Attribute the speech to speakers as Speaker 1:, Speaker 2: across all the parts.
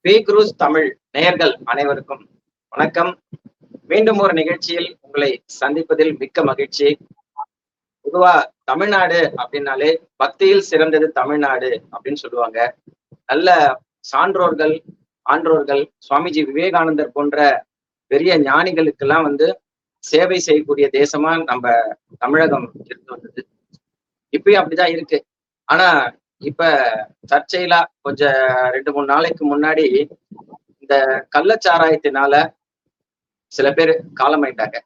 Speaker 1: B cruise Tamil நேயர்கள் அனைவருக்கும் வணக்கம். மீண்டும் ஒரு நிகழ்ச்சியில் உங்களை சந்திப்பதில் மிக்க மகிழ்ச்சி. பொதுவா தமிழ்நாடு அப்படின்னாலே பக்தியில் சிறந்தது தமிழ்நாடு அப்படின்னு சொல்லுவாங்க. நல்ல சான்றோர்கள், ஆன்றோர்கள், சுவாமிஜி விவேகானந்தர் போன்ற பெரிய ஞானிகளுக்கெல்லாம் சேவை செய்யக்கூடிய தேசமா நம்ம தமிழகம் இருந்து வந்தது. இப்பயும் அப்படிதான் இருக்கு. ஆனா இப்ப தற்செயலா கொஞ்சம் 2-3 நாளைக்கு முன்னாடி இந்த கள்ளச்சாராயத்தினால சில பேர் காலமாயிட்டாங்க.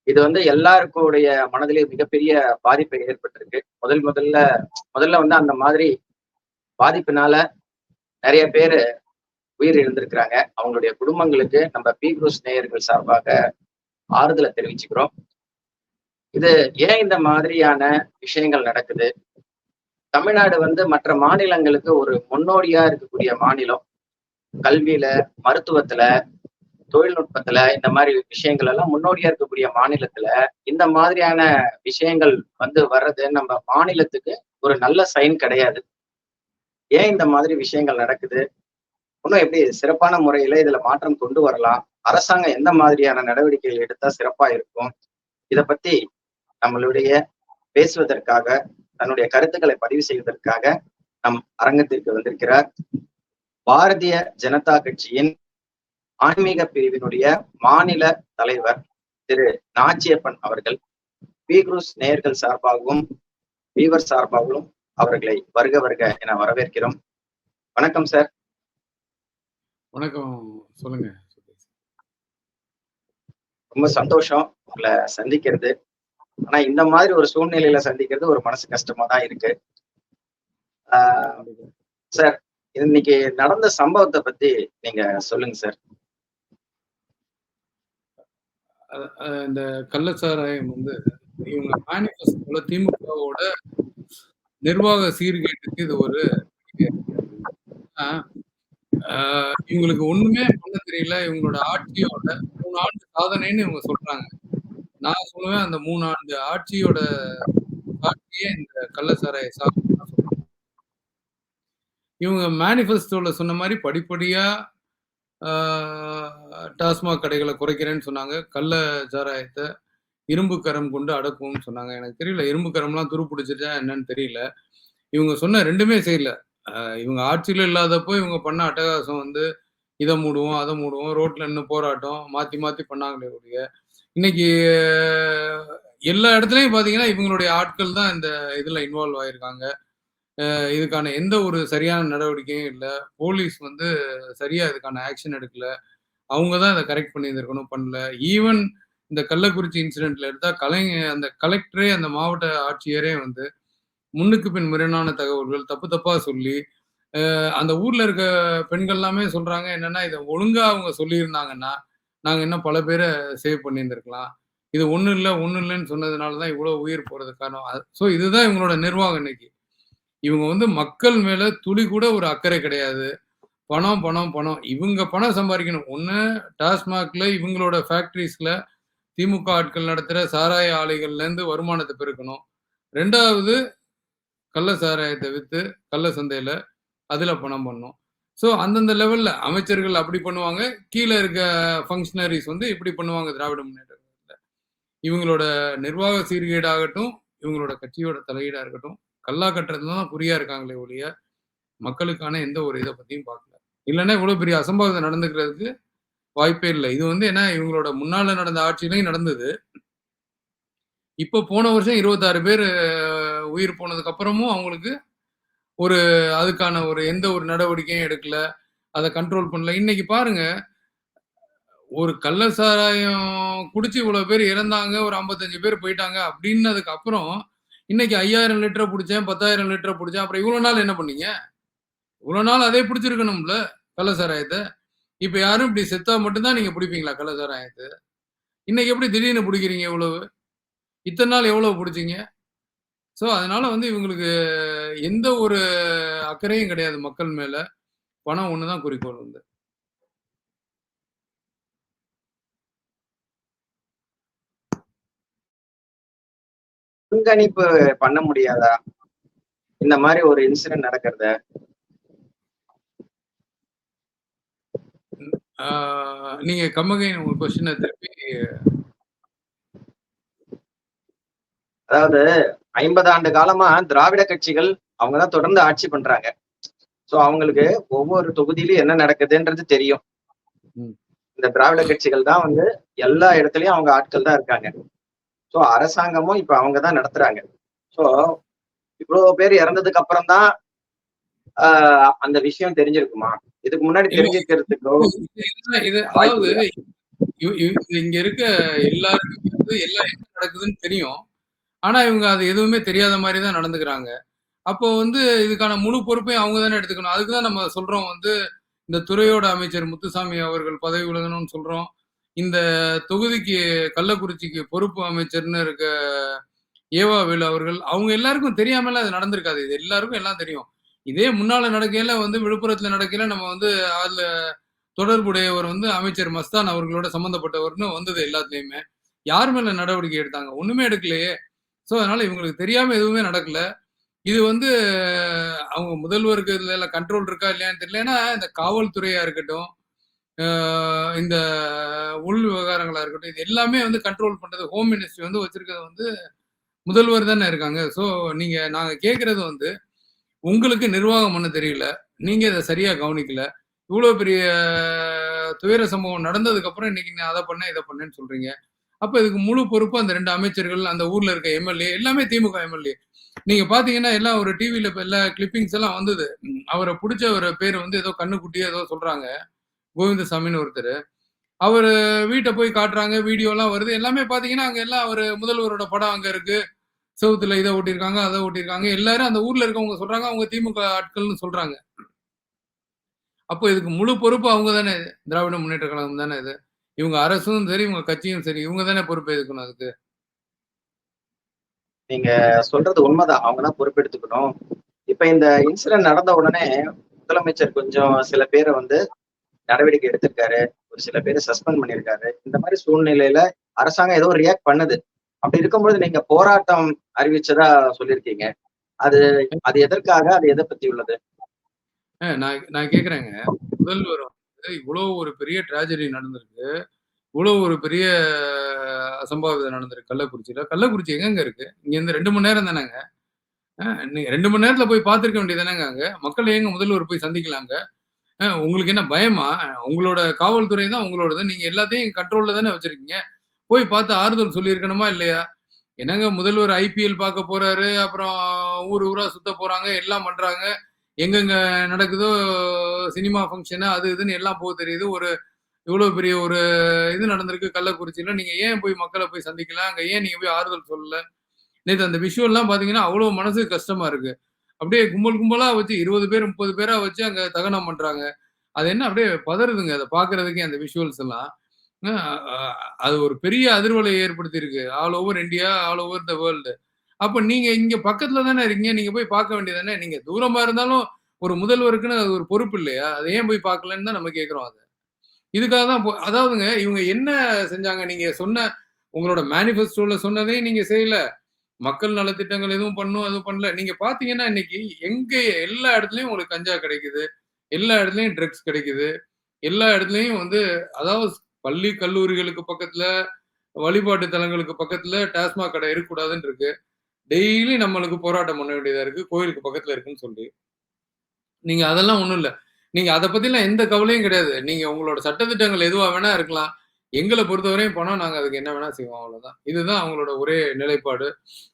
Speaker 1: இது எல்லாருக்குடைய மனதிலே மிகப்பெரிய பாதிப்பை ஏற்பட்டிருக்கு. முதல்ல அந்த மாதிரி பாதிப்பினால நிறைய பேரு உயிர் இழந்திருக்கிறாங்க. அவங்களுடைய குடும்பங்களுக்கு நம்ம பி குரூஸ் நேயர்கள் சார்பாக ஆறுதலை தெரிவிச்சுக்கிறோம். இது ஏன் இந்த மாதிரியான விஷயங்கள் நடக்குது? தமிழ்நாடு மற்ற மாநிலங்களுக்கு ஒரு முன்னோடியா இருக்கக்கூடிய மாநிலம். கல்வியில, மருத்துவத்துல, தொழில்நுட்பத்துல இந்த மாதிரி விஷயங்கள் எல்லாம் முன்னோடியா இருக்கக்கூடிய மாநிலத்துல இந்த மாதிரியான விஷயங்கள் வர்றது நம்ம மாநிலத்துக்கு ஒரு நல்ல சைன் கிடையாது. ஏன் இந்த மாதிரி விஷயங்கள் நடக்குது? இன்னும் எப்படி சிறப்பான முறையில இதுல மாற்றம் கொண்டு வரலாம்? அரசாங்கம் எந்த மாதிரியான நடவடிக்கைகள் எடுத்தா சிறப்பா இருக்கும்? இத பத்தி நம்மளுடைய பேசுவதற்காக, தன்னுடைய கருத்துக்களை பதிவு செய்வதற்காக நம் அரங்கத்திற்கு வந்திருக்கிறார் பாரதிய ஜனதா கட்சியின் ஆன்மீக பிரிவினுடைய மாநில தலைவர் திரு நாச்சியப்பன் அவர்கள். பி குரூஸ் நேயர்கள் சார்பாகவும் வீவர் சார்பாகவும் அவர்களை வருக வருக என வரவேற்கிறோம். வணக்கம் சார்.
Speaker 2: வணக்கம். சொல்லுங்க.
Speaker 1: ரொம்ப சந்தோஷம் உங்களை சந்திக்கிறது. ஆனா இந்த மாதிரி ஒரு சூழ்நிலையில சந்திக்கிறது ஒரு மனசு கஷ்டமா தான் இருக்கு. சார், இன்னைக்கு நடந்த சம்பவத்தை பத்தி நீங்க சொல்லுங்க சார்.
Speaker 2: இந்த கள்ளச்சாராயம் இவங்க மேனிஃபெஸ்டோல திமுகவோட நிர்வாக சீர்கேட்டுக்கு இது ஒரு இவங்களுக்கு ஒண்ணுமே பண்ண தெரியல. இவங்களோட ஆட்சியோட 3 ஆண்டு சாதனைன்னு இவங்க சொல்றாங்க. நான் சொல்லுவேன், அந்த 3 ஆண்டு ஆட்சியோட சாட்சியே இந்த கள்ளச்சாராய சாதனை தான் சொல்றேன். இவங்க மேனிஃபெஸ்டோல சொன்ன மாதிரி படிப்படியா டாஸ்மாக் கடைகளை குறைக்கிறேன்னு சொன்னாங்க. கள்ளச்சாராயத்தை இரும்பு கரம் கொண்டு அடக்கும்னு சொன்னாங்க. எனக்கு தெரியல, இரும்பு கரம்லாம் துரு பிடிச்சிட்டா என்னன்னு தெரியல. இவங்க சொன்ன 2மே செய்யல. இவங்க ஆட்சியில இல்லாதப்போ இவங்க பண்ண அட்டகாசம் இதை மூடுவோம், அதை மூடுவோம், ரோட்ல நின்று போராட்டம் மாத்தி மாத்தி பண்ணாங்களே ஒழிய, இன்னைக்கு எல்லா இடத்துலயும் பாத்தீங்கன்னா இவங்களுடைய ஆட்கள் தான் இந்த இதுல இன்வால்வ் ஆயிருக்காங்க. இதுக்கான எந்த ஒரு சரியான நடவடிக்கையும் இல்லை. போலீஸ் சரியா இதுக்கான ஆக்ஷன் எடுக்கல. அவங்க தான் இதை கரெக்ட் பண்ணியிருந்திருக்கணும், பண்ணல. ஈவன் இந்த கள்ளக்குறிச்சி இன்சிடென்ட்ல எடுத்தா அந்த கலெக்டரே, அந்த மாவட்ட ஆட்சியரே முன்னுக்கு பின் முரணான தகவல்கள் தப்பு தப்பா சொல்லி, அந்த ஊர்ல இருக்க பெண்கள் எல்லாமே சொல்றாங்க என்னன்னா, இதை ஒழுங்கா அவங்க சொல்லியிருந்தாங்கன்னா நாங்க இன்னும் பல பேரை சேவ் பண்ணியிருந்திருக்கலாம். இது ஒண்ணும் இல்லைன்னு சொன்னதுனாலதான் இவ்வளவு உயிர் போறது காரணம். ஸோ இதுதான் இவங்களோட நிர்வாகம் இன்னைக்கு. இவங்க மக்கள் மேல துளி கூட ஒரு அக்கறை கிடையாது. பணம் பணம் பணம். இவங்க பணம் சம்பாதிக்கணும். ஒண்ணு டாஸ்மாக்ல, இவங்களோட ஃபேக்டரிஸ்ல திமுக ஆட்கள் நடத்துற சாராய ஆலைகள்ல இருந்து வருமானத்தை பெருக்கணும். 2வது கள்ள சாராயத்தை வித்து கள்ள சந்தையில அதுல பணம் பண்ணணும். ஸோ அந்தந்த லெவல்ல அமைச்சர்கள் அப்படி பண்ணுவாங்க, கீழே இருக்க ஃபங்க்ஷனரிஸ் இப்படி பண்ணுவாங்க. திராவிட முன்னேற்ற கழகத்துல இவங்களோட நிர்வாக சீர்கேடாகட்டும், இவங்களோட கட்சியோட தலையீடா இருக்கட்டும், கல்லா கட்டுறதுல தான் குறியா இருக்காங்களே ஒழிய மக்களுக்கான எந்த ஒரு இதை பத்தியும் பார்க்கல. இல்லைன்னா இவ்வளவு பெரிய அசம்பாவிதம் நடந்துக்கிறதுக்கு வாய்ப்பே இல்லை. இது ஏன்னா இவங்களோட முன்னால நடந்த ஆட்சியிலையும் நடந்தது. இப்ப போன வருஷம் 26 பேர் உயிர் போனதுக்கு அப்புறமும் அவங்களுக்கு அதுக்கான எந்த ஒரு நடவடிக்கையும் எடுக்கல, அதை கண்ட்ரோல் பண்ணல. இன்னைக்கு பாருங்க, ஒரு கள்ள சாராயம் குடிச்சு இவ்வளவு பேர் இறந்தாங்க, ஒரு 55 பேர் போயிட்டாங்க அப்படின்னதுக்கு அப்புறம் இன்னைக்கு 5000 லிட்டரை பிடிச்சேன், 10,000 லிட்டரை பிடிச்சேன். அப்புறம் இவ்வளவு நாள் என்ன பண்ணீங்க? இவ்வளவு நாள் அதே பிடிச்சிருக்கணும்ல கள்ள சாராயத்தை. இப்ப யாரும் இப்படி செத்தா மட்டும்தான் நீங்க பிடிப்பீங்களா கள்ள சாராயத்தை? இன்னைக்கு எப்படி திடீர்னு பிடிக்கிறீங்க? இவ்வளவு இத்தனை நாள் எவ்வளவு பிடிச்சீங்க? ஸோ அதனால இவங்களுக்கு எந்த ஒரு அக்கறையும் கிடையாது மக்கள் மேல. பணம் ஒண்ணுதான் குறிக்கோள்.
Speaker 1: முன்கணிப்பு பண்ண முடியாதா இந்த மாதிரி ஒரு இன்சிடென்ட் நடக்கிறத?
Speaker 2: நீங்க கம்மகைன் உங்க கொஸ்டினை திருப்பி.
Speaker 1: அதாவது 50 ஆண்டு காலமா திராவிட கட்சிகள் அவங்கதான் தொடர்ந்து ஆட்சி பண்றாங்க. சோ அவங்களுக்கு ஒவ்வொரு தொகுதியிலும் என்ன நடக்குதுன்றது தெரியும். இந்த திராவிட கட்சிகள் தான் வந்து எல்லா இடத்துலயும் அவங்க ஆட்கள் தான் இருக்காங்க. சோ அரசாங்கமும் இப்ப அவங்கதான் நடத்துறாங்க. சோ இவ்வளவு பேர் இறந்ததுக்கு அப்புறம் தான் அந்த விஷயம் தெரிஞ்சிருக்குமா? இதுக்கு முன்னாடி தெரிஞ்சுக்கிறதுக்கோ
Speaker 2: அதாவது
Speaker 1: வாய்ப்பு
Speaker 2: இங்க இருக்க எல்லாருக்குமே வந்து எல்லாம் என்ன நடக்குதுன்னு தெரியும். ஆனா இவங்க அது எதுவுமே தெரியாத மாதிரி தான் நடந்துக்கிறாங்க. அப்போ வந்து இதுக்கான முழு பொறுப்பையும் அவங்க தானே எடுத்துக்கணும். அதுக்கு தான் நம்ம சொல்றோம் வந்து இந்த துறையோட அமைச்சர் முத்துசாமி அவர்கள் பதவி விலகணும்னு சொல்றோம். இந்த தொகுதிக்கு கள்ளக்குறிச்சிக்கு பொறுப்பு அமைச்சர்னு இருக்க ஏவாவேலு அவர்கள் அவங்க எல்லாருக்கும் தெரியாமல அது நடந்திருக்காது. இது எல்லாருக்கும் எல்லாம் தெரியும். இதே முன்னால நடக்கையில வந்து விழுப்புரத்துல நடக்கையில நம்ம வந்து அதுல தொடர்புடையவர் வந்து அமைச்சர் மஸ்தான் அவர்களோட சம்பந்தப்பட்டவர்னு வந்தது எல்லாத்துலயுமே. யார் மேல நடவடிக்கை எடுத்தாங்க? ஒண்ணுமே எடுக்கலையே. சோ அதனால இவங்களுக்கு தெரியாம எதுவுமே நடக்கல. இது வந்து அவங்க முதல்வருக்கு இதுல கண்ட்ரோல் இருக்கா இல்லையான்னு தெரியல. ஏன்னா இந்த காவல்துறையா இருக்கட்டும், இந்த உள் விவகாரங்களா இருக்கட்டும், இது எல்லாமே வந்து கண்ட்ரோல் பண்றது ஹோம் மினிஸ்ட்ரி வந்து வச்சிருக்கிறது வந்து முதல்வர் தானே இருக்காங்க. சோ நாங்க கேட்கறது வந்து உங்களுக்கு நிர்வாகம் பண்ண தெரியல. நீங்க இதை சரியா கவனிக்கல. இவ்வளவு பெரிய துயர சம்பவம் நடந்ததுக்கு அப்புறம் இன்னைக்கு நான் அதை பண்ணேன் இதை பண்ணேன்னு சொல்றீங்க. அப்ப இதுக்கு முழு பொறுப்பு அந்த 2 அமைச்சர்கள், அந்த ஊர்ல இருக்க எம்எல்ஏ, எல்லாமே திமுக எம்எல்ஏ. நீங்க பாத்தீங்கன்னா எல்லாம் ஒரு டிவில இப்ப எல்லா கிளிப்பிங்ஸ் எல்லாம் வந்தது. அவரை பிடிச்ச ஒரு பேர் வந்து ஏதோ கண்ணுக்குட்டியோ ஏதோ சொல்றாங்க. கோவிந்தசாமின்னு ஒருத்தர். அவரு வீட்டை போய் காட்டுறாங்க. வீடியோ எல்லாம் வருது. எல்லாமே பாத்தீங்கன்னா அங்க எல்லாம் அவரு முதல்வரோட படம் அங்க இருக்கு. செவுத்துல இதை ஒட்டியிருக்காங்க, அதை ஒட்டியிருக்காங்க. எல்லாரும் அந்த ஊர்ல இருக்கவங்க சொல்றாங்க. அவங்க திமுக ஆட்கள்னு சொல்றாங்க. அப்போ இதுக்கு முழு பொறுப்பு அவங்க தானே. திராவிட முன்னேற்ற கழகம் தானே இது. இவங்க அரசும் சரி, இவங்க கட்சியும் சரி, இவங்க தானே பொறுப்பு எடுக்கணும் அதுக்கு.
Speaker 1: நீங்க சொல்றது உண்மைதான். அவங்கதான் பொறுப்பெடுத்துக்கணும். இப்ப இந்த இன்சிடென்ட் நடந்த உடனே முதலமைச்சர் கொஞ்சம் சில பேரை வந்து நடவடிக்கை எடுத்திருக்காரு. ஒரு சில பேரை சஸ்பெண்ட் பண்ணியிருக்காரு. இந்த மாதிரி சூழ்நிலையில அரசாங்கம் ஏதோ ரியாக்ட் பண்ணுது. அப்படி இருக்கும்போது நீங்க போராட்டம் அறிவிச்சதா சொல்லியிருக்கீங்க. அது அது எதற்காக? அது எதை பத்தி உள்ளது?
Speaker 2: நான் கேட்கிறேங்க. முதல்வர் வந்து இவ்வளவு ஒரு பெரிய ட்ராஜடி நடந்திருக்கு. இவ்வளவு ஒரு பெரிய அசம்பாவிதம் நடந்திருக்கு கள்ளக்குறிச்சியில. கள்ளக்குறிச்சி எங்கங்க இருக்கு? இங்க இருந்து 2 மணி நேரம் தானேங்க. நீங்க 2 மணி நேரத்துல போய் பார்த்திருக்க வேண்டியது தானேங்க அங்க. மக்கள் ஏங்க முதல்வர் போய் சந்திக்கலாங்க? உங்களுக்கு என்ன பயமா? உங்களோட காவல்துறை தான் உங்களோடது. நீங்க எல்லாத்தையும் கண்ட்ரோல்ல தானே வச்சிருக்கீங்க. போய் பார்த்து ஆறுதல் சொல்லியிருக்கணுமா இல்லையா? என்னங்க முதல்வர் ஐபிஎல் பார்க்க போறாரு. அப்புறம் ஊர் ஊரா சுத்த போறாங்க. எல்லாம் பண்றாங்க. எங்கெங்க நடக்குதோ சினிமா ஃபங்ஷனு அது இதுன்னு எல்லாம் தெரியுது. இவ்வளவு பெரிய ஒரு இது நடந்திருக்கு கள்ளக்குறிச்சியில. நீங்க ஏன் போய் மக்களை போய் சந்திக்கல? அங்க ஏன் நீங்க போய் ஆறுதல் சொல்லல? நேத்து அந்த விஷுவல்லாம் பார்த்தீங்கன்னா, அவ்வளவு மனசுக்கு கஷ்டமா இருக்கு. அப்படியே கும்பல் கும்பலா வச்சு 20 பேர், 30 பேரா வச்சு அங்க தகனம் பண்றாங்க. அது என்ன அப்படியே பதறுதுங்க. அத பார்க்கறதுக்கே அந்த விஷுவல்ஸ் எல்லாம். அ அ அது ஒரு பெரிய அதிர்வலைய ஏற்படுத்தியிருக்கு. All over India, all over the world. அப்ப நீங்க இங்க பக்கத்துல தானே இருக்கீங்க. நீங்க போய் பார்க்க வேண்டியது தானே. நீங்க தூரமா இருந்தாலும் ஒரு முதல்வருக்குன்னு அது ஒரு பொறுப்பு இல்லையா? அத ஏன் போய் பார்க்கலன்னு தான் நம்ம கேட்கிறோம் அத. இதுக்காக தான் அதாவதுங்க இவங்க என்ன செஞ்சாங்க? நீங்க சொன்ன உங்களோட மேனிஃபெஸ்டோல சொன்னதையும் நீங்க செய்யல. மக்கள் நலத்திட்டங்கள் எதுவும் பண்ணணும், அதுவும் பண்ணல. நீங்க பார்த்தீங்கன்னா, இன்னைக்கு எங்க எல்லா இடத்துலயும் உங்களுக்கு கஞ்சா கிடைக்குது. எல்லா இடத்துலயும் ட்ரக்ஸ் கிடைக்குது. எல்லா இடத்துலயும் வந்து அதாவது பள்ளி, கல்லூரிகளுக்கு பக்கத்துல, வழிபாட்டு தலங்களுக்கு பக்கத்துல டாஸ்மாக் கடை இருக்கக்கூடாதுன்னு இருக்கு. டெய்லி நம்மளுக்கு போராட்டம் பண்ண வேண்டியதா இருக்கு. கோயிலுக்கு பக்கத்துல இருக்குன்னு சொல்லி. நீங்க அதெல்லாம் ஒண்ணும் இல்ல. நீங்க அத பத்திலாம் எந்த கவலையும் கிடையாது. நீங்க உங்களோட சட்டதிட்டங்கள் எதுவா வேணா இருக்கலாம். எங்கள பொறுத்தவரையும் பணம் நாங்க அதுக்கு என்ன வேணா செய்வோம் அவ்வளவுதான். இதுதான் அவங்களோட ஒரே நிலைப்பாடு.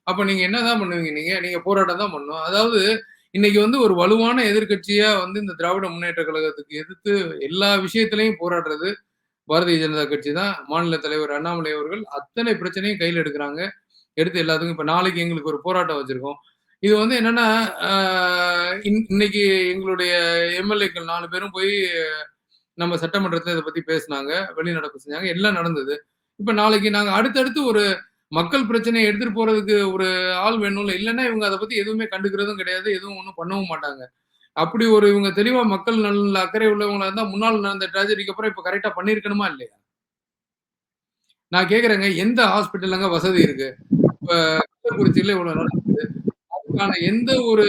Speaker 2: அப்ப நீங்க என்னதான் பண்ணுவீங்க நீங்க? நீங்க போராட்டம் தான் பண்ணணும். அதாவது இன்னைக்கு வந்து ஒரு வலுவான எதிர்க்கட்சியா வந்து இந்த திராவிட முன்னேற்ற கழகத்துக்கு எதிர்த்து எல்லா விஷயத்திலயும் போராடுறது பாரதிய ஜனதா கட்சி தான். மாநில தலைவர் அண்ணாமலை அவர்கள் அத்தனை பிரச்சனையும் கையில எடுக்குறாங்க. எடுத்து எல்லாத்துக்கும் இப்ப நாளைக்கு எங்களுக்கு ஒரு போராட்டம் வச்சிருக்கோம். இது வந்து என்னன்னா, அ இன்னைக்கு எங்களுடைய எம்எல்ஏக்கள் 4 பேரும் போய் நம்ம சட்டமன்றத்துல இத பத்தி பேசுனாங்க. வெளிநடப்பு செஞ்சாங்க. எல்லாம் நடந்தது. இப்ப நாளைக்கு நாங்க அடுத்தடுத்து ஒரு மக்கள் பிரச்சனைய எடுத்துட்டு போறதுக்கு ஒரு ஆள் வேணும்ல. இல்லன்னா இவங்க அத பத்தி எதுவுமே கண்டுக்கிறதும் கிடையாது. எதுவும் ஒண்ணும் பண்ணவும் மாட்டாங்க. அப்படி ஒரு இவங்க தெளிவா மக்கள் நலன்ல அக்கறை உள்ளவங்களா இருந்தா, முன்னாள் நடந்த ட்ராஜடிக்கு அப்புறம் இப்ப கரெக்ட்டா பண்ணியிருக்கணுமா இல்லையா? நான் கேட்கிறேங்க, எந்த ஹாஸ்பிட்டல்லங்க வசதி இருக்கு? இப்ப கள்ளக்குறிச்சியில இவ்வளவு நடக்குது. அதுக்கான எந்த ஒரு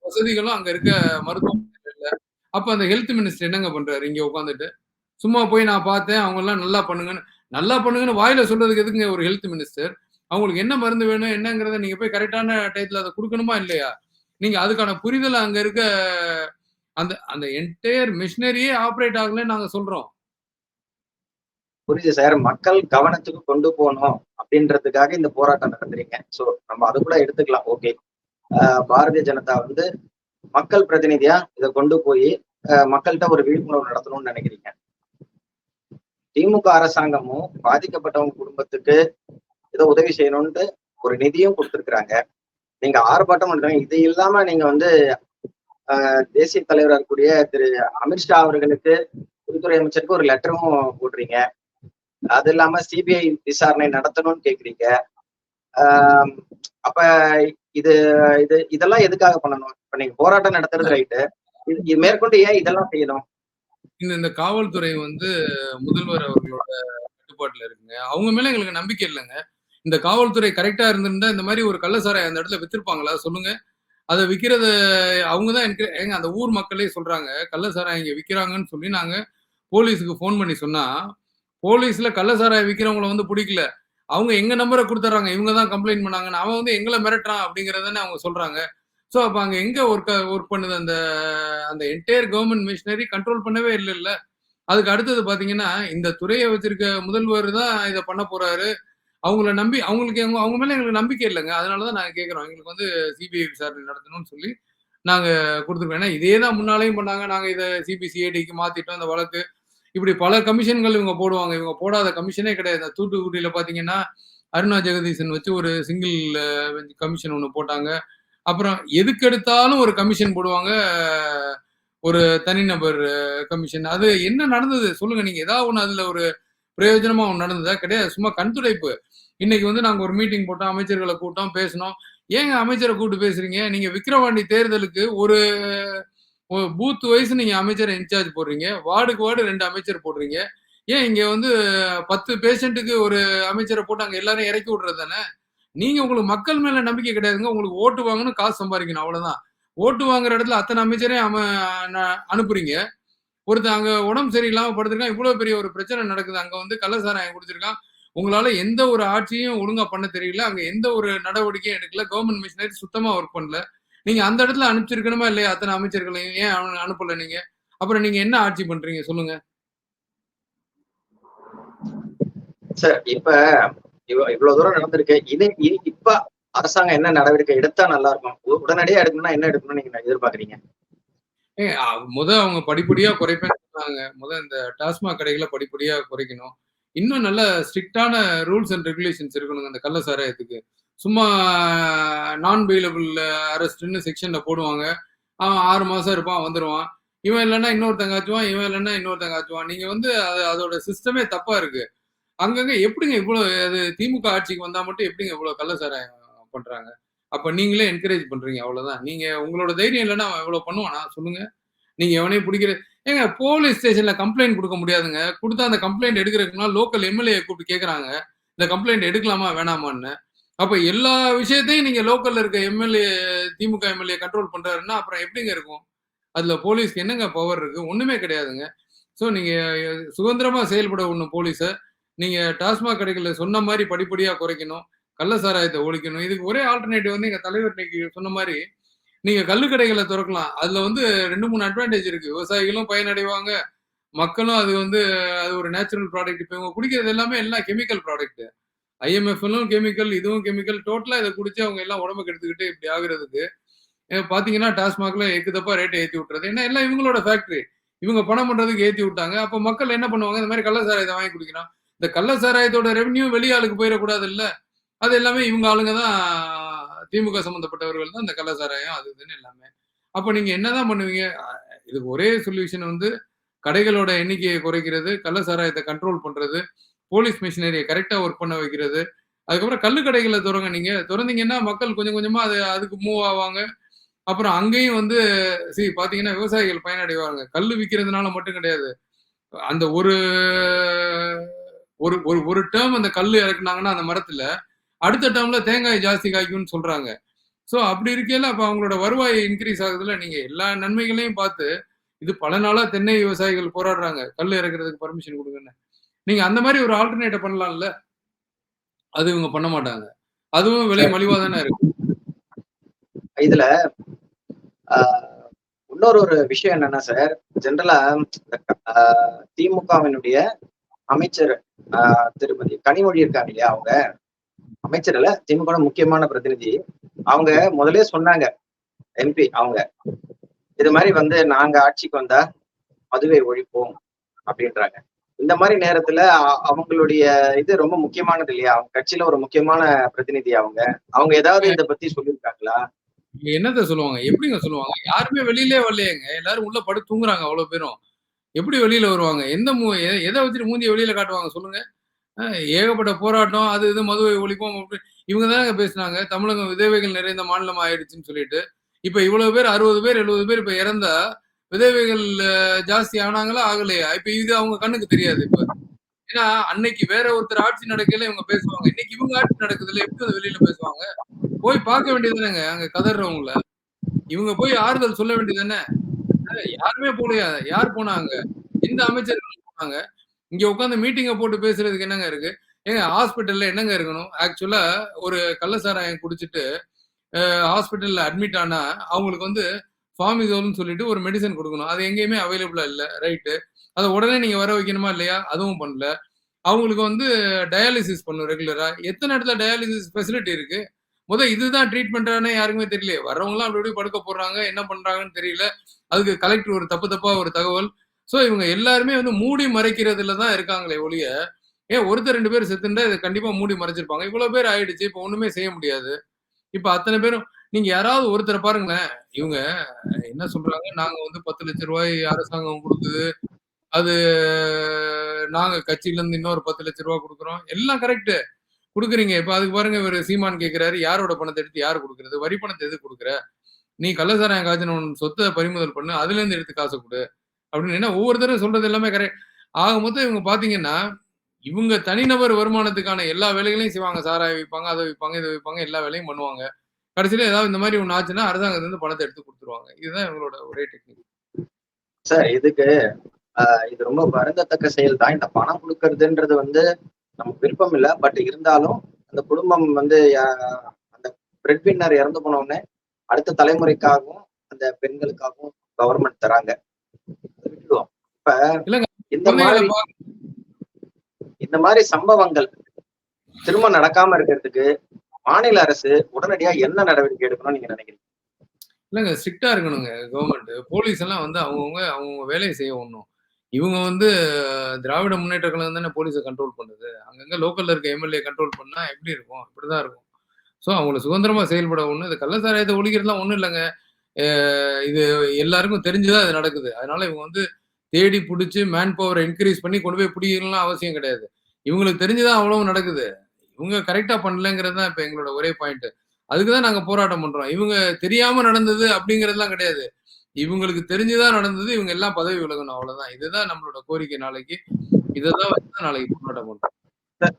Speaker 2: வசதிகளும் அங்க இருக்க மருத்துவமனையில இல்ல. அப்ப அந்த ஹெல்த் மினிஸ்டர் என்னங்க பண்றாரு இங்க உட்காந்துட்டு? சும்மா போய் நான் பார்த்தேன், அவங்க எல்லாம் நல்லா பண்ணுங்கன்னு வாயில சொல்றதுக்கு எதுக்குங்க ஒரு ஹெல்த் மினிஸ்டர்? அவங்களுக்கு என்ன மருந்து வேணும் என்னங்கிறத நீங்க போய் கரெக்டான டயத்துல அத குடுக்கணுமா இல்லையா? நீங்க அதுக்கான புரிதல் அங்க இருக்க அந்த அந்த என்டையர் மிஷினரியே ஆப்பரேட் ஆகலன்னு நாங்க சொல்றோம்.
Speaker 1: புரியுது சார். மக்கள் கவனத்துக்கு கொண்டு போணும் அப்படின்றதுக்காக இந்த போராட்டம் நடத்துறீங்க. சோ நம்ம அது கூட எடுத்துக்கலாம். ஓகே. பாரதிய ஜனதா வந்து மக்கள் பிரதிநிதியா இத கொண்டு போய் மக்கள்கிட்ட ஒரு விழிப்புணர்வு நடத்தணும்னு நினைக்கிறீங்க. திமுக அரசாங்கமும் பாதிக்கப்பட்டவங்க குடும்பத்துக்கு ஏதோ உதவி செய்யணும்னு ஒரு நிதியும் கொடுத்திருக்கிறாங்க. நீங்க ஆர்ப்பாட்டம் பண்றீங்க. இது இல்லாம நீங்க வந்து தேசிய தலைவராக இருக்கக்கூடிய திரு அமித்ஷா அவர்களுக்கு உள்துறை அமைச்சருக்கு ஒரு லெட்டரும் போடுறீங்க. அது இல்லாம சிபிஐ விசாரணை நடத்தணும்னு கேக்குறீங்க. அப்ப இது இது இதெல்லாம் எதுக்காக பண்ணணும்? இப்ப நீங்க போராட்டம் நடத்துறது ரைட்டு. இது மேற்கொண்டு ஏன் இதெல்லாம் செய்யணும்?
Speaker 2: இந்த காவல்துறை வந்து முதல்வர் அவர்களோட கட்டுப்பாட்டுல இருக்குங்க. அவங்க மேல எங்களுக்கு நம்பிக்கை இல்லைங்க. இந்த காவல்துறை கரெக்டா இருந்திருந்தா இந்த மாதிரி ஒரு கள்ளசாராயம் அந்த இடத்துல வித்திருப்பாங்களா சொல்லுங்க? அதை விற்கிறத அவங்க தான் எனக்கு ஏங்க அந்த ஊர் மக்களே சொல்றாங்க கள்ளசாராயம் இங்க விற்கிறாங்கன்னு சொல்லி நாங்க போலீஸுக்கு ஃபோன் பண்ணி சொன்னா போலீஸ்ல கள்ளசாராயம் விற்கிறவங்கள வந்து பிடிக்கல. அவங்க எங்க நம்பரை கொடுத்துட்றாங்க. இவங்க தான் கம்ப்ளைண்ட் பண்ணாங்கன்னு. அவன் வந்து எங்களை மிரட்டுறான் அப்படிங்கிறதானே அவங்க சொல்றாங்க. ஸோ அப்ப அங்க எங்க ஒர்க் பண்ணுது அந்த அந்த என்டையர் கவர்மெண்ட் மிஷினரி கண்ட்ரோல் பண்ணவே இல்லைல்ல. அதுக்கு அடுத்தது பாத்தீங்கன்னா இந்த துறையை வச்சிருக்க முதல்வர் தான் இதை பண்ண போறாரு. அவங்கள நம்பி அவங்களுக்கு அவங்க மேல எங்களுக்கு நம்பிக்கை இல்லைங்க. அதனாலதான் நாங்க கேட்கிறோம். எங்களுக்கு வந்து சிபிஐ விசாரணை நடத்தணும்னு சொல்லி நாங்க கொடுத்துருக்கோம். ஏன்னா இதே தான் முன்னாலேயும் பண்ணாங்க. நாங்க இதை சிபிசிஐடிக்கு மாத்திட்டோம் இந்த வழக்கு. இப்படி பல கமிஷன்கள் இவங்க போடுவாங்க. இவங்க போடாத கமிஷனே கிடையாது. தூத்துக்குடியில பாத்தீங்கன்னா அருணா ஜெகதீசன் வச்சு ஒரு சிங்கிள் கமிஷன் ஒண்ணு போட்டாங்க. அப்புறம் எதுக்கு எடுத்தாலும் ஒரு கமிஷன் போடுவாங்க. ஒரு தனிநபர் கமிஷன். அது என்ன நடந்தது சொல்லுங்க நீங்க. ஏதாவது ஒண்ணு அதுல ஒரு பிரயோஜனமா ஒண்ணு நடந்ததா? கிடையாது. சும்மா கண்துடைப்பு. இன்னைக்கு வந்து நாங்க ஒரு மீட்டிங் போட்டோம். அமைச்சர்களை கூட்டம் பேசணும். ஏங்க அமைச்சரை கூப்பிட்டு பேசுறீங்க? நீங்க விக்கிரவாண்டி தேர்தலுக்கு ஒரு பூத் வைஸ் நீங்க அமைச்சரை இன்சார்ஜ் போடுறீங்க. வார்டுக்கு வார்டு 2 அமைச்சர் போடுறீங்க. ஏன் இங்க வந்து 10 பேஷண்ட்டுக்கு ஒரு அமைச்சரை போட்டு அங்க எல்லாரும் இறக்கி விடுறது தானே? நீங்க உங்களுக்கு மக்கள் மேல நம்பிக்கை கிடையாதுங்க. உங்களுக்கு ஓட்டு வாங்கணும், காசு சம்பாதிக்கணும் அவ்வளவுதான். ஓட்டு வாங்குற இடத்துல அத்தனை அமைச்சரையும் அனுப்புறீங்க. ஒருத்தன் அங்க உடம்பு சரியில்லாம படுத்திருக்கான். இவ்வளவு பெரிய ஒரு பிரச்சனை நடக்குது. அங்க வந்து கள்ளசாராயம் குடிச்சிருக்கான். உங்களால எந்த ஒரு ஆட்சியும் ஒழுங்கா பண்ண தெரியல. அங்க எந்த ஒரு நடவடிக்கையும் எடுக்கல. கவர்மெண்ட் மிஷினரி சுத்தமா ஒர்க் பண்ணல. நீங்க அந்த இடத்துல அனுப்பிச்சிருக்கணுமா இல்லையா அத்தனை அமைச்சர்களையும்? ஏன் அனுப்பல நீங்க? அப்புறம் நீங்க என்ன ஆட்சி பண்றீங்க சொல்லுங்க?
Speaker 1: சார் இப்ப இவ்வளவு தூரம் நடந்திருக்கு. இப்ப அரசாங்கம் என்ன நடவடிக்கை எடுத்தா நல்லா இருக்கும்? உடனடியா எடுக்கணும்னா என்ன எடுக்கணும்னு நீங்க எதிர்பார்க்கறீங்க?
Speaker 2: அவங்க படிப்படியா குறைப்பேன்னு சொன்னாங்க. இந்த டாஸ்மாக் கடைகளை படிப்படியா குறைக்கணும். இன்னும் நல்ல ஸ்ட்ரிக்டான ரூல்ஸ் அண்ட் ரெகுலேஷன்ஸ் இருக்கணுங்க அந்த கள்ள சாராயத்துக்கு. சும்மா நான் பெயிலபிள் அரெஸ்ட்னு செக்ஷன்ல போடுவாங்க. அவன் 6 மாசம் இருப்பான், வந்துருவான். இவன் இல்லைன்னா இன்னொருத்தங்க ஆச்சுவான், இவன் இல்லைன்னா இன்னொருத்தங்க ஆச்சுவான். நீங்க வந்து அதோட சிஸ்டமே தப்பா இருக்கு. அங்கங்க எப்படிங்க இவ்வளவு அது திமுக ஆட்சிக்கு வந்தா மட்டும் எப்படிங்க இவ்வளவு கள்ள சாராயம் பண்றாங்க? அப்ப நீங்களே என்கரேஜ் பண்றீங்க அவ்வளவுதான். நீங்க உங்களோட தைரியம் இல்லைன்னா அவன் எவ்வளவு பண்ணுவானா சொல்லுங்க? நீங்க எவனையும் பிடிக்கிற ஏங்க போலீஸ் ஸ்டேஷன்ல கம்ப்ளைண்ட் கொடுக்க முடியாதுங்க. கொடுத்தா அந்த கம்ப்ளைண்ட் எடுக்கிறதுக்குனா லோக்கல் எம்எல்ஏ கூப்பிட்டு கேட்கறாங்க. இந்த கம்ப்ளைண்ட் எடுக்கலாமா வேணாமான்னு. அப்ப எல்லா விஷயத்தையும் நீங்க லோக்கல்ல இருக்க எம்எல்ஏ திமுக எம்எல்ஏ கண்ட்ரோல் பண்றாருன்னா அப்புறம் எப்படிங்க இருக்கும்? அதுல போலீஸ்க்கு என்னங்க பவர் இருக்கு? ஒண்ணுமே கிடையாதுங்க. சோ நீங்க சுதந்திரமா செயல்பட ஒண்ணும் போலீஸ. நீங்க டாஸ்மாக் கடைகள்ல சொன்ன மாதிரி படிப்படியா குறைக்கணும். கள்ள சாராயத்தை ஒழிக்கணும். இதுக்கு ஒரே ஆல்டர்னேட்டிவ் வந்து எங்க தலைவர் இன்னைக்கு சொன்ன மாதிரி நீங்க கள்ளுக்கடைகளை திறக்கலாம். அதுல வந்து 2, 3 அட்வான்டேஜ் இருக்கு. விவசாயிகளும் பயனடைவாங்க. மக்களும் அது வந்து அது ஒரு நேச்சுரல் ப்ராடக்ட். இப்ப இவங்க குடிக்கிறது எல்லாமே எல்லாம் கெமிக்கல் ப்ராடக்ட். ஐஎம்எஃப்லும் கெமிக்கல், இதுவும் கெமிக்கல். டோட்டலா இதை குடிச்சு அவங்க எல்லாம் உடம்புக்கு எடுத்துக்கிட்டு இப்படி ஆகுறதுக்கு பாத்தீங்கன்னா டாஸ்மாக்ல எக்குதப்பா ரேட்டை ஏத்தி விட்டுறது. ஏன்னா எல்லாம் இவங்களோட ஃபேக்டரி. இவங்க பணம் பண்றதுக்கு ஏத்தி விட்டாங்க. அப்ப மக்கள் என்ன பண்ணுவாங்க? இந்த மாதிரி கள்ள சாராயத்தை வாங்கி குடிக்கிறான். இந்த கள்ள சாராயத்தோட ரெவன்யூ வெளியாளுக்கு போயிடக்கூடாது இல்ல. அது எல்லாமே இவங்க ஆளுங்க தான். திமுக சம்பந்தப்பட்டவர்கள் தான் இந்த கள்ள சாராயம் அது இதுன்னு எல்லாமே. அப்ப நீங்க என்னதான் பண்ணுவீங்க? இதுக்கு ஒரே சொல்யூஷன் வந்து கடைகளோட எண்ணிக்கையை குறைக்கிறது, கள்ள சாராயத்தை கண்ட்ரோல் பண்றது, போலீஸ் மிஷினரியை கரெக்டா ஒர்க் பண்ண வைக்கிறது. அதுக்கப்புறம் கள்ளு கடைகளை திறங்க. நீங்க திறந்தீங்கன்னா மக்கள் கொஞ்சம் கொஞ்சமா அதுக்கு மூவ் ஆவாங்க. அப்புறம் அங்கேயும் வந்து பாத்தீங்கன்னா விவசாயிகள் பயனடைவாங்க. கல்லு விற்கிறதுனால மட்டும் கிடையாது. அந்த ஒரு ஒரு ஒரு டேர்ம் அந்த கல்லு இறக்குனாங்கன்னா அந்த மரத்துல அடுத்த டேர்ம்ல தேங்காய் ஜாஸ்தி காய்க்கும்னு சொல்றாங்க. சோ அப்படி இருக்கையில அப்ப அவங்களோட வருவாய் இன்க்ரீஸ் ஆகுதுல. நீங்க எல்லா நன்மைகளையும் பார்த்து இது பல நாளா தென்னை விவசாயிகள் போராடுறாங்க, கல் இறக்குறதுக்கு பர்மிஷன் கொடுங்கன்னு. நீங்க அந்த மாதிரி ஒரு ஆல்டர்னேட்ட பண்ணலாம்ல. அது இவங்க பண்ண மாட்டாங்க. அதுவும் விலை
Speaker 1: சார்,
Speaker 2: மலிவா தானே இருக்கு.
Speaker 1: இதுல இன்னொரு விஷயம் என்னன்னா சார், ஜென்ரலா திமுகவினுடைய அமைச்சர் திருமதி கனிமொழி இருக்காங்க இல்லையா, அவங்க அமைச்சர் இல்ல, திமுக முக்கியமான பிரதிநிதி. அவங்க முதலே சொன்னாங்க, எம்பி அவங்க, இது மாதிரி வந்து நாங்க ஆட்சிக்கு வந்தா மதுவை ஒழிப்போம் அப்படின்றாங்க. இந்த மாதிரி நேரத்துல அவங்களுடைய இது ரொம்ப முக்கியமானது இல்லையா, அவங்க கட்சியில ஒரு முக்கியமான பிரதிநிதி அவங்க அவங்க ஏதாவது இதை பத்தி சொல்லியிருக்காங்களா?
Speaker 2: என்னத்த சொல்லுவாங்க? எப்படிங்க சொல்லுவாங்க? யாருமே வெளியிலே வரலையேங்க. எல்லாரும் உள்ள படுத்து தூங்குறாங்க அவ்வளவு பேரும். எப்படி வெளியில வருவாங்க? எத வச்சுட்டு மூஞ்சிய வெளியில காட்டுவாங்க சொல்லுங்க? ஏகப்பட்ட போராட்டம், அது இது மதுவை ஒழிப்போம் இவங்க தானங்க பேசுனாங்க. தமிழகம் விதவைகள் நிறைந்த மாநிலம் ஆயிடுச்சுன்னு சொல்லிட்டு. இப்ப இவ்வளவு பேர் 60 பேர் 70 பேர் இப்ப இறந்தா விதவைகள் ஜாஸ்தி ஆனாங்களா? ஆகலையா? இப்ப இது அவங்க கண்ணுக்கு தெரியாது இப்ப. ஏன்னா அன்னைக்கு வேற ஒருத்தர் ஆட்சி நடக்கையில இவங்க பேசுவாங்க. இன்னைக்கு இவங்க ஆட்சி நடக்குதுல்ல, எப்படி வந்து வெளியில பேசுவாங்க? போய் பார்க்க வேண்டியதுதானங்க அங்க கதர்றவங்கள. இவங்க போய் ஆறுதல் சொல்ல வேண்டியதுதானே? யாருமே போலையா? யார் போனாங்க? எந்த அமைச்சர்கள் போனாங்க? இங்க உட்கார்ந்து மீட்டிங்க போட்டு பேசுறதுக்கு என்னங்க இருக்கு? ஏங்க ஹாஸ்பிட்டல்ல என்னங்க இருக்கணும்? ஆக்சுவலா ஒரு கள்ள சாராயம் குடிச்சிட்டு ஹாஸ்பிட்டல்ல அட்மிட் ஆனா அவங்களுக்கு வந்து ஃபார்மிசோல்னு சொல்லிட்டு ஒரு மெடிசன் கொடுக்கணும். அது எங்கேயுமே அவைலபிளா இல்ல. ரைட்டு. அத உடனே நீங்க வர வைக்கணுமா இல்லையா? அதுவும் பண்ணல. அவங்களுக்கு வந்து டயாலிசிஸ் பண்ணணும் ரெகுலரா. எத்தன இடத்துல டயாலிசிஸ் ஃபெசிலிட்டி இருக்கு? இதுதான் ட்ரீட்மெண்ட்டானே யாருக்குமே தெரியலையே. வர்றவங்கலாம் அப்படி இப்படி படுக்க போடுறாங்க. என்ன பண்றாங்கன்னு தெரியல. அதுக்கு கலெக்டர் ஒரு தப்பு தப்பா ஒரு தகவல். சோ இவங்க எல்லாருமே வந்து மூடி மறைக்கிறதுல தான் இருக்காங்களே ஒழிய, ஏன் ஒருத்தர் 2 பேர் செத்துருந்தா இத கண்டிப்பா மூடி மறைச்சிருப்பாங்க. இவ்வளவு பேர் ஆயிடுச்சு. இப்ப ஒண்ணுமே செய்ய முடியாது. இப்ப அத்தன பேரும் நீங்க யாராவது ஒருத்தர பாருங்களேன். இவங்க என்ன சொல்றாங்க, நாங்க வந்து ரூ. 10,00,000 அரசாங்கம் குடுக்குது. அது நாங்க கட்சியில இருந்து இன்னொரு ரூ. 10,00,000 குடுக்குறோம். எல்லாம் கரெக்ட். குடுக்குறீங்க. இப்ப அதுக்கு பாருங்க இவரு சீமான் கேட்கிறாரு, யாரோட பணத்த எடுத்து யாரு குடுக்குறது? வரி பணத்த எதுக்கு குடுக்குற? நீ கள்ளச்சாராயம் காய்ச்சின சொத்த பறிமுதல் பண்ணு. அதுல இருந்து எடுத்து காச குடு. அப்படின்னு ஏன்னா ஒவ்வொருத்தரும் சொல்றது எல்லாமே கரெக்ட். ஆக மொத்தம் இவங்க பாத்தீங்கன்னா, இவங்க தனிநபர் வருமானத்துக்கான எல்லா வேலைகளையும் செய்வாங்க. சாராயம் விப்பாங்க, அத விப்பாங்க, இத விப்பாங்க, எல்லா வேலையும் பண்ணுவாங்க. கடைசியில ஏதாவது இந்த மாதிரி ஒண்ணு ஆச்சுன்னா, அரசாங்கத்துல இருந்து பணத்த எடுத்து குடுத்துருவாங்க. இதுதான் இவங்களோட ஒரே டெக்னிக்.
Speaker 1: சார், இது ரொம்ப வருந்தத்தக்க செயல் தான். இந்த பணம் கொடுக்கறதுன்றது வந்து நமக்கு விருப்பம் இல்லை. பட் இருந்தாலும் அந்த குடும்பம் வந்து அந்த பிரெட் வின்னர் இறந்து போன உடனே அடுத்த தலைமுறைக்காகவும் அந்த பெண்களுக்காகவும் கவர்மெண்ட் தராங்க. விட்டுடுவோம். இப்ப
Speaker 2: இல்லங்க
Speaker 1: இந்த
Speaker 2: குழந்தைகள
Speaker 1: மாதிரி இந்த மாதிரி சம்பவங்கள் திரும்ப நடக்காம இருக்கிறதுக்கு மாநில அரசு உடனடியா என்ன நடவடிக்கை எடுக்கணும்னு நீங்க நினைக்கிறீங்க?
Speaker 2: இல்லங்க ஸ்ட்ரிக்ட்டா இருக்கணுங்க கவர்மெண்ட். போலீஸ் எல்லாம் வந்து அவங்கவங்க வேலைய செய்ய விடணும். இவங்க வந்து திராவிட முன்னேற்ற கழகம் தானே போலீஸ கண்ட்ரோல் பண்ணுது. அங்கங்க லோக்கல்ல இருக்க எம்எல்ஏ கண்ட்ரோல் பண்ணா எப்படி இருக்கும்? இப்படிதான் இருக்கும். சோ அவங்கள சுதந்திரமா செயல்பட விடணும். இந்த கள்ள சாராயத்த ஒழிக்கிறதுலாம் ஒண்ணும் இல்லங்க. அ இது எல்லாருக்கும் தெரிஞ்சு தான் இது நடக்குது. அதனால இவங்க வந்து தேடி புடிச்சு மேன் பவர இன்கிரீஸ் பண்ணி கொண்டு போய் பிடிக்கணும்லாம் அவசியம் கிடையாது. இவங்களுக்கு தெரிஞ்சு தான் அவ்வளவும் நடக்குது. இவங்க கரெக்ட்டா பண்ணலங்கிறது தான் இப்ப எங்களோட ஒரே பாயிண்ட். அதுக்கு தான் நாங்க போராட்டம் பண்றோம். இவங்க தெரியாம நடந்தது அப்படிங்கிறதுலாம் கிடையாது. இவங்களுக்கு தெரிஞ்சு தான் நடந்தது. இவங்க எல்லாம் பதவி விலகணும் அவ்வளவுதான். இதுதான் நம்மளோட கோரிக்கை நாளைக்கு. இததான் வச்சு தான் நாளைக்கு போராட்டம் பண்றோம்.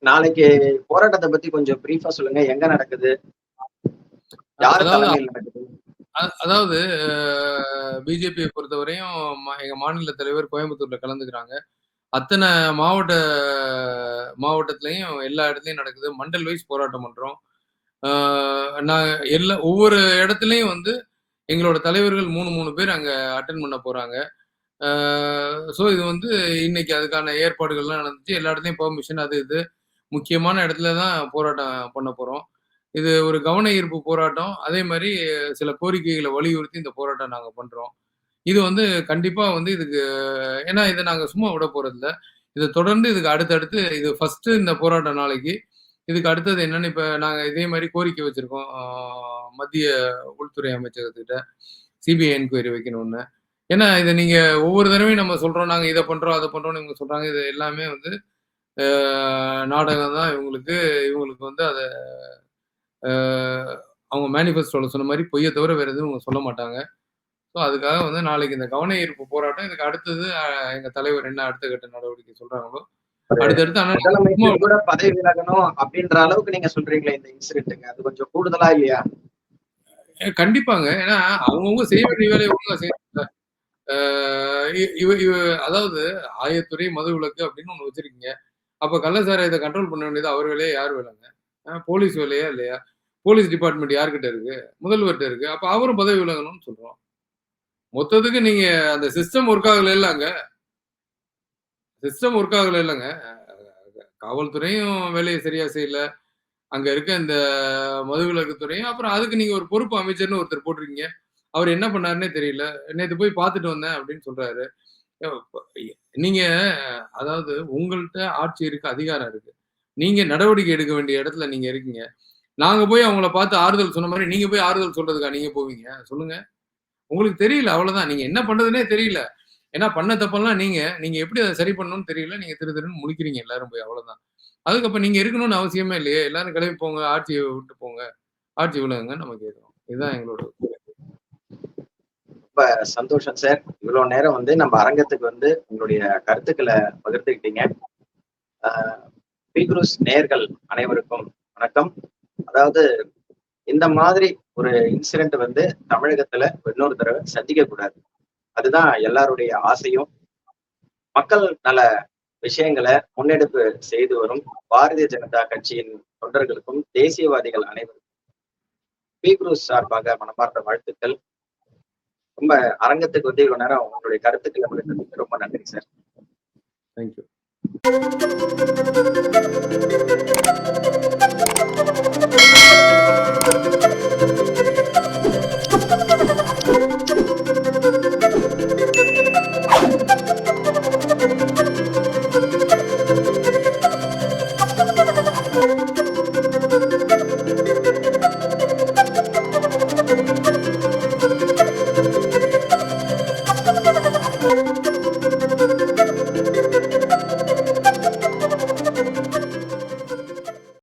Speaker 1: நாளைக்கு போராட்டத்தை பத்தி கொஞ்சம் பிரீஃபா சொல்லுங்க. எங்க நடக்குது? யாரு
Speaker 2: அதாவது
Speaker 1: தலைமையில் நடக்குது?
Speaker 2: அதாவது பிஜேபியை பொறுத்தவரையும் எங்க மாநில தலைவர் கோயம்புத்தூர்ல கலந்துக்கிறாங்க. அத்தனை மாவட்டத்திலயும் எல்லா இடத்துலயும் நடக்குது. மண்டல் வைஸ் போராட்டம் பண்றோம். நான் ஒவ்வொரு இடத்துலயும் வந்து எங்களோட தலைவர்கள் 3 பேர் அங்க அட்டெண்ட் பண்ண போறாங்க. ஸோ இது வந்து இன்னைக்கு அதுக்கான ஏற்பாடுகள்லாம் நடந்துச்சு. எல்லா இடத்துலயும் பெர்மிஷன் அது இது முக்கியமான இடத்துல தான் போராட்டம் பண்ண போறோம். இது ஒரு கவன ஈர்ப்பு போராட்டம். அதே மாரி சில கோரிக்கைகள வலியுறுத்தி இந்த போராட்டம் நாங்க பண்றோம். இது வந்து கண்டிப்பா வந்து இதுக்கு ஏன்னா இத நாங்க சும்மா விட போறதில்ல. இத தொடர்ந்து இதுக்கு அடுத்தடுத்து இது ஃபர்ஸ்ட்டு இந்த போராட்டம் நாளைக்கு. இதுக்கு அடுத்தது என்னன்னு இப்ப நாங்க இதே மாரி கோரிக்கை வச்சிருக்கோம். மத்திய உள்துறை அமைச்சகத்துக்கிட்ட சிபிஐ என்கொயரி வைக்கணும்னு. ஏன்னா இத நீங்க ஒவ்வொரு தடவையும் நம்ம சொல்றோம், நாங்க இத பண்றோம், அத பண்றோம்ன்னு இவங்க சொல்றாங்க. இது எல்லாமே வந்து அ நாடகம் தான் இவங்களுக்கு. இவங்களுக்கு வந்து அத அ அவங்க மேனிஃபெஸ்டோல சொன்ன மாரி பொய்ய தவிர வேற எதுவும் இவங்க சொல்ல மாட்டாங்க. ஸோ அதுக்காக வந்து நாளைக்கு இந்த கவன ஈர்ப்பு போராட்டம். இதுக்கு அடுத்தது எங்க தலைவர் என்ன அடுத்த கட்ட நடவடிக்கை சொல்றாங்களோ, அடுத்தடுத்து ஆனா சும்மா
Speaker 1: முதலமைச்சர் கூட பதவி விலகணும் அப்படின்ற அளவுக்கு நீங்க சொல்றீங்களே இந்த இன்சிடென்ட்டுங்க. அது கொஞ்சம் கூடுதலா இல்லையா?
Speaker 2: கண்டிப்பாங்க. ஏன்னா அவங்கவங்க செய்ய வேண்டிய வேலைய ஒழுங்கா செய்யணும்ல. அதாவது ஆயத்துறை மதுவிலக்கு அப்படின்னு ஒண்ணு வச்சிருக்கீங்க. அப்ப கள்ளச்சாராயத்தை கண்ட்ரோல் பண்ண வேண்டியது அவர் வேலையா, யார் வேலைங்க? போலீஸ் வேலையா இல்லையா? போலீஸ் டிபார்ட்மெண்ட் யார்கிட்ட இருக்கு? முதல்வர்ட்ட இருக்கு. அப்ப அவரும் பதவி விலகணும்னு சொல்றோம். மொத்தத்துக்கு நீங்க அந்த சிஸ்டம் ஒர்க் ஆகல இல்லங்க. சிஸ்டம் ஒர்க் ஆகல இல்லங்க. காவல்துறையும் வேலையை சரியா செய்யல. அங்க இருக்க இந்த மதுவிலக்குத்துறையும், அப்புறம் அதுக்கு நீங்க ஒரு பொறுப்பு அமைச்சர்ன்னு ஒருத்தர் போட்டிருக்கீங்க. அவர் என்ன பண்ணாருன்னே தெரியல. நேத்து போய் பார்த்துட்டு வந்தேன் அப்படின்னு சொல்றாரு. நீங்க அதாவது உங்கள்ட்ட ஆட்சி இருக்கு, அதிகாரம் இருக்கு. நீங்க நடவடிக்கை எடுக்க வேண்டிய இடத்துல நீங்க இருக்கீங்க. நாங்க போய் அவங்கள பார்த்து ஆறுதல் சொன்ன மாரி, நீங்க போய் ஆறுதல் சொல்றதுக்கா நீங்க போவீங்க? சொல்லுங்க. உங்களுக்கு தெரியல அவ்வளவுதான். நீங்க என்ன பண்றதுன்னே தெரியல. ஏன்னா பண்ண தப்பெல்லாம் நீங்க. நீங்க எப்படி அத சரி பண்ணணும்னு தெரியல. நீங்க திரு திருன்னு முழிக்கிறீங்க எல்லாரும் போய் அவ்வளவுதான். அதுக்கு அப்ப நீங்க இருக்கணும்னு அவசியமே இல்லையே. எல்லாரும் கிளம்பி போங்க. ஆட்சிய விட்டு போங்க. ஆட்சி விலகுங்கன்னு நம்ம கேட்கிறோம். இதுதான் எங்களோட
Speaker 1: ரொம்ப சந்தோஷம் சார். இவ்வளவு நேரம் வந்து நம்ம அரங்கத்துக்கு வந்து உங்களுடைய கருத்துக்களை பகிர்ந்துக்கிட்டீங்க. பீக்ரூஸ் நேயர்கள் அனைவருக்கும் வணக்கம். அதாவது இந்த மாதிரி ஒரு இன்சிடென்ட் வந்து தமிழகத்துல இன்னொரு தடவை சந்திக்க கூடாது. அதுதான் எல்லாருடைய ஆசையும். மக்கள் நல விஷயங்களை முன்னெடுப்பு செய்து வரும் பாரதிய ஜனதா கட்சியின் தொண்டர்களுக்கும் தேசியவாதிகள் அனைவருக்கும் பீக்ரூஸ் சார்பாக மனமார்ந்த வாழ்த்துக்கள். ரொம்ப அரங்கத்துக்கு வந்து இவ்வளவு நேரம் உங்களுடைய கருத்துக்களை ரொம்ப நன்றி சார்.